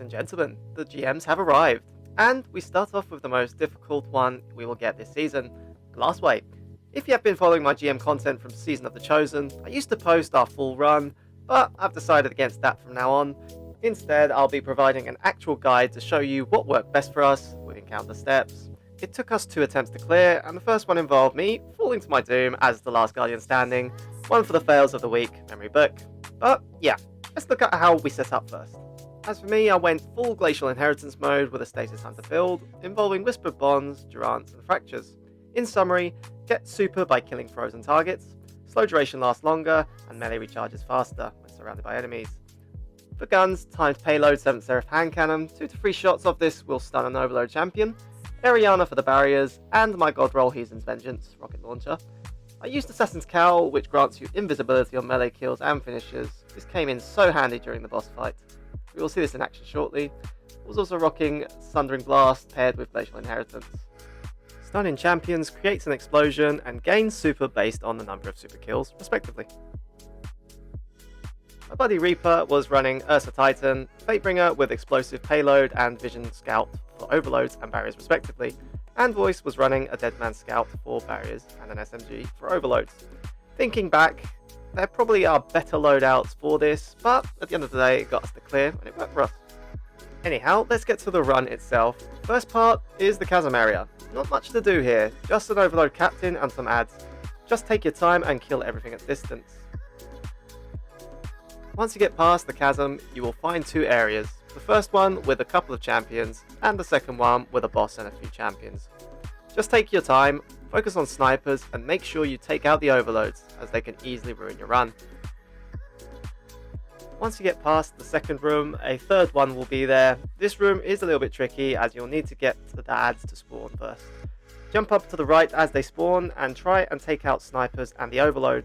and gentlemen, the GMs have arrived, and we start off with the most difficult one we will get this season, Glassway. If you have been following my GM content from Season of the Chosen, I used to post our full run, but I've decided against that from now on. Instead, I'll be providing an actual guide to show you what worked best for us with encounter steps. It took us 2 attempts to clear, and the first one involved me falling to my doom as the last guardian standing, one for the fails of the week, memory book. But yeah, let's look at how we set up first. As for me, I went full Glacial Inheritance mode with a Stasis Hunter build, involving Whispered Bonds, Durants and Fractures. In summary, get super by killing frozen targets, slow duration lasts longer, and melee recharges faster when surrounded by enemies. For guns, timed payload 7th Seraph hand cannon, 2 to 3 shots of this will stun an overload champion, Ariana for the barriers, and my god roll Heathen's Vengeance rocket launcher. I used Assassin's Cowl, which grants you invisibility on melee kills and finishes. This came in so handy during the boss fight. We will see this in action shortly. I was also rocking Sundering Blast paired with Glacial Inheritance. Stunning champions creates an explosion and gains super based on the number of super kills, respectively. My buddy Reaper was running Ursa Titan, Fatebringer with explosive payload and Vision Scout for overloads and barriers respectively, and Voice was running a Deadman Scout for barriers and an SMG for overloads. Thinking back, there probably are better loadouts for this, but at the end of the day it got us the clear and it worked for us. Anyhow, let's get to the run itself. First part is the chasm area. Not much to do here, just an overload captain and some adds. Just take your time and kill everything at distance. Once you get past the chasm, you will find 2 areas. The first one with a couple of champions, and the second one with a boss and a few champions. Just take your time, focus on snipers, and make sure you take out the overloads, as they can easily ruin your run. Once you get past the second room, a third one will be there. This room is a little bit tricky, as you'll need to get the adds to spawn first. Jump up to the right as they spawn, and try and take out snipers and the overload.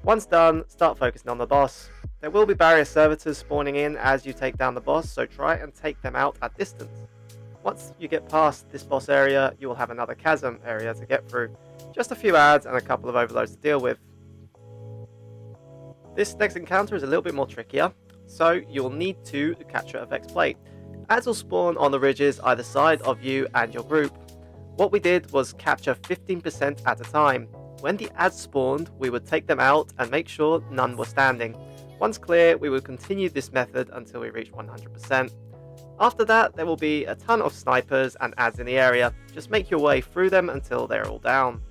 Once done, start focusing on the boss. There will be barrier servitors spawning in as you take down the boss, so try and take them out at distance. Once you get past this boss area, you will have another chasm area to get through. Just a few adds and a couple of overloads to deal with. This next encounter is a little bit more trickier, so you will need to capture a Vex plate. Adds will spawn on the ridges either side of you and your group. What we did was capture 15% at a time. When the adds spawned, we would take them out and make sure none were standing. Once clear, we will continue this method until we reach 100%. After that, there will be a ton of snipers and adds in the area. Just make your way through them until they're all down.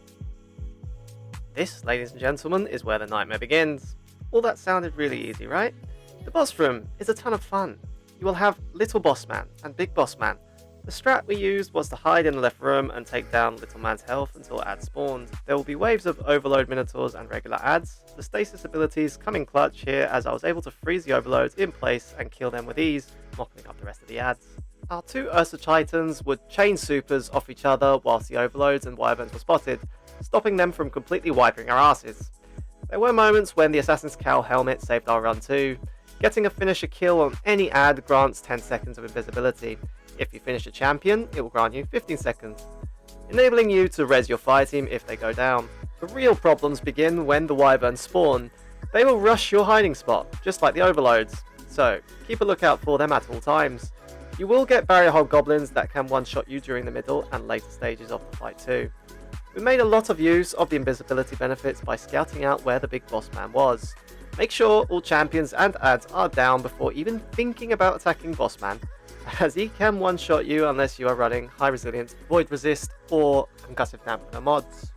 This, ladies and gentlemen, is where the nightmare begins. All that sounded really easy, right? The boss room is a ton of fun. You will have Little Boss Man and Big Boss Man. The strat we used was to hide in the left room and take down Little Man's health until adds spawned. There will be waves of overload minotaurs and regular adds. The stasis abilities come in clutch here, as I was able to freeze the overloads in place and kill them with ease, mocking up the rest of the adds. Our 2 Ursa Titans would chain supers off each other whilst the overloads and wyverns were spotted, stopping them from completely wiping our asses. There were moments when the Assassin's Cowl helmet saved our run too. Getting a finisher kill on any add grants 10 seconds of invisibility. If you finish a champion, it will grant you 15 seconds, enabling you to res your fire team if they go down. The real problems begin when the wyverns spawn. They will rush your hiding spot, just like the overloads, so keep a lookout for them at all times. You will get barrier hobgoblins that can one-shot you during the middle and later stages of the fight too. We made a lot of use of the invisibility benefits by scouting out where the big boss man was. Make sure all champions and adds are down before even thinking about attacking boss man, as he can one-shot you unless you are running high resilience, void resist, or concussive dampener mods.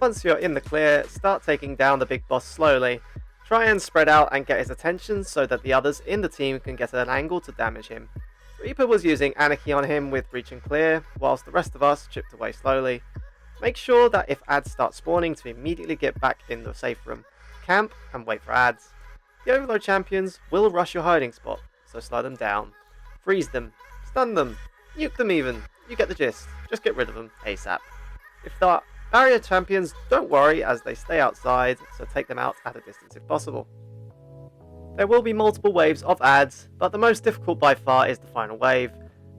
Once you're in the clear, start taking down the big boss slowly. Try and spread out and get his attention so that the others in the team can get an angle to damage him. Reaper was using Anarchy on him with Breach and Clear, whilst the rest of us chipped away slowly. Make sure that if adds start spawning to immediately get back in the safe room. Camp and wait for adds. The overload champions will rush your hiding spot, so slow them down. Freeze them, stun them, nuke them even. You get the gist. Just get rid of them ASAP. If there are barrier champions, don't worry as they stay outside, so take them out at a distance if possible. There will be multiple waves of adds, but the most difficult by far is the final wave.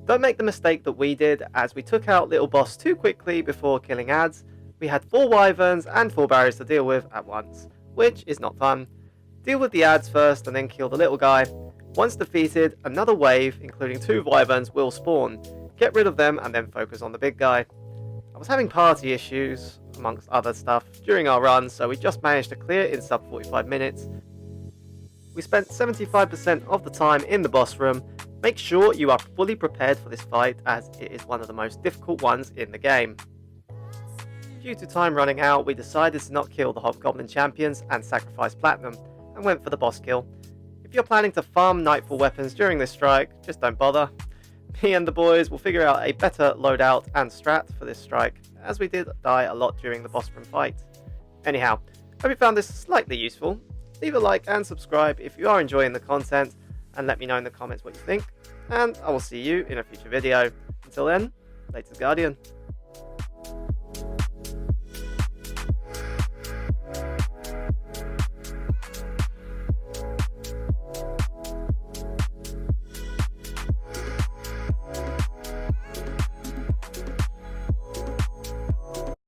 Don't make the mistake that we did, as we took out Little Boss too quickly before killing adds. We had 4 wyverns and 4 barriers to deal with at once, which is not fun. Deal with the adds first and then kill the little guy. Once defeated, another wave, including 2 wyverns, will spawn. Get rid of them and then focus on the big guy. I was having party issues, amongst other stuff, during our run, so we just managed to clear in sub 45 minutes. We spent 75% of the time in the boss room. Make sure you are fully prepared for this fight, as it is one of the most difficult ones in the game. Due to time running out, we decided to not kill the Hobgoblin champions and sacrifice Platinum, and went for the boss kill. If you're planning to farm Nightfall weapons during this strike, just don't bother. Me and the boys will figure out a better loadout and strat for this strike, as we did die a lot during the boss room fight. Anyhow, hope you found this slightly useful. Leave a like and subscribe if you are enjoying the content, and let me know in the comments what you think, and I will see you in a future video. Until then, latest Guardian.